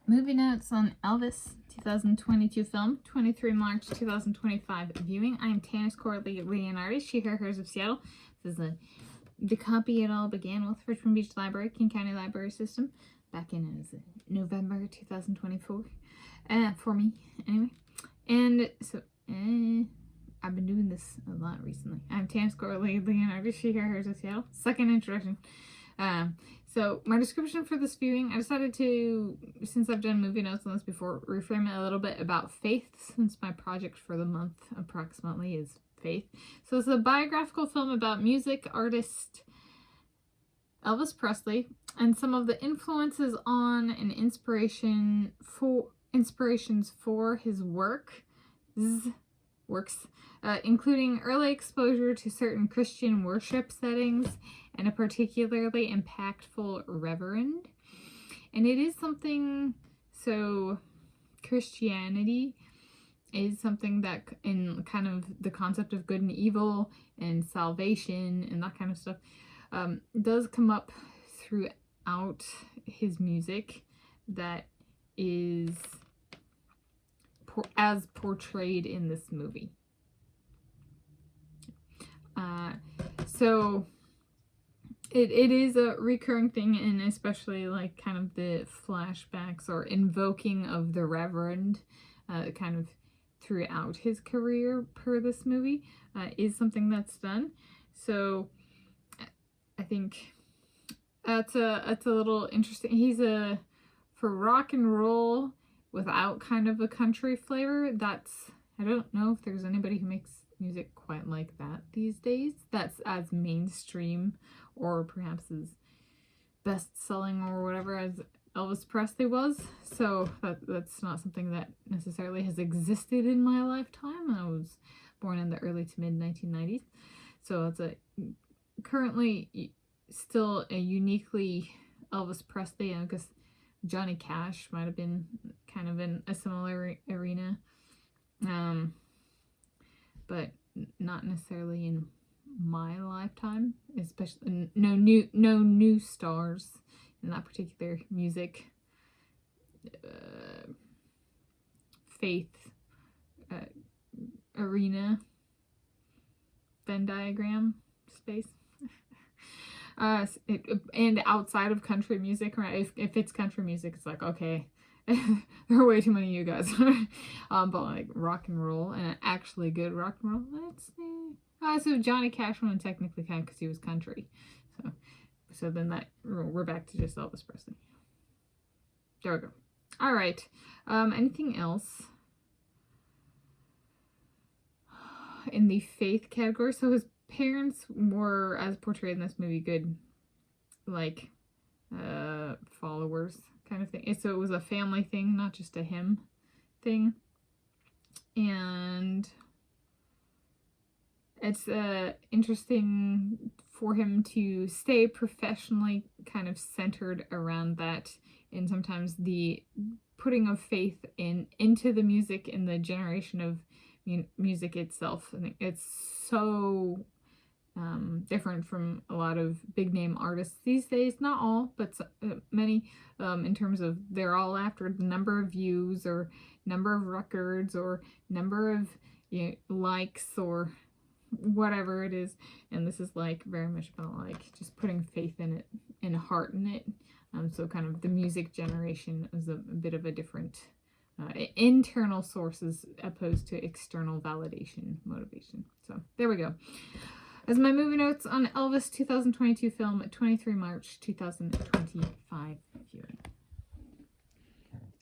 Movie notes on Elvis 2022 film, 23 March 2025 viewing. I am Tanis Coralee Leonhardi, she, her, hers of Seattle. This is the copy it all began with Richmond Beach Library, King County Library System, back in November 2024, for me, anyway. And so, I've been doing this a lot recently. I'm Tanis Coralee Leonhardi, she, her, hers of Seattle. Second introduction. So my description for this viewing, I decided to, since I've done movie notes on this before, reframe it a little bit about faith, since my project for the month approximately is faith. So it's a biographical film about music artist Elvis Presley and some of the influences on and inspirations for his works, including early exposure to certain Christian worship settings and a particularly impactful Reverend. And it is something, so Christianity is something that, in kind of the concept of good and evil and salvation and that kind of stuff, does come up throughout his music that is as portrayed in this movie. So it is a recurring thing, and especially like kind of the flashbacks or invoking of the Reverend kind of throughout his career per this movie is something that's done. So I think that's a little interesting. He's for rock and roll without kind of a country flavor. I don't know if there's anybody who makes music quite like that these days. That's as mainstream or perhaps as best-selling or whatever as Elvis Presley was. So that's not something that necessarily has existed in my lifetime. I was born in the early to mid 1990s. So it's currently still a uniquely Elvis Presley, and I guess Johnny Cash might have been kind of in a similar arena, but not necessarily in my lifetime. Especially no new stars in that particular music faith arena Venn diagram space. And outside of country music, right? If it's country music, it's like, okay, there are way too many of you guys. But like rock and roll, and actually good rock and roll, let's see. So Johnny Cash one technically kind of because he was country. So then we're back to just Elvis Presley. There we go. All right. Anything else in the faith category? So his parents were, as portrayed in this movie, good, like, followers kind of thing. So it was a family thing, not just a him thing. And it's interesting for him to stay professionally kind of centered around that, and sometimes the putting of faith into the music and the generation of music itself. I think it's so different from a lot of big name artists these days. Not all, but many, in terms of they're all after the number of views or number of records or number of likes or whatever it is. And this is like very much about like just putting faith in it and heart in it. So kind of the music generation is a bit of a different internal sources opposed to external validation motivation. So there we go. As my movie notes on Elvis 2022 film, 23 March 2025 viewing.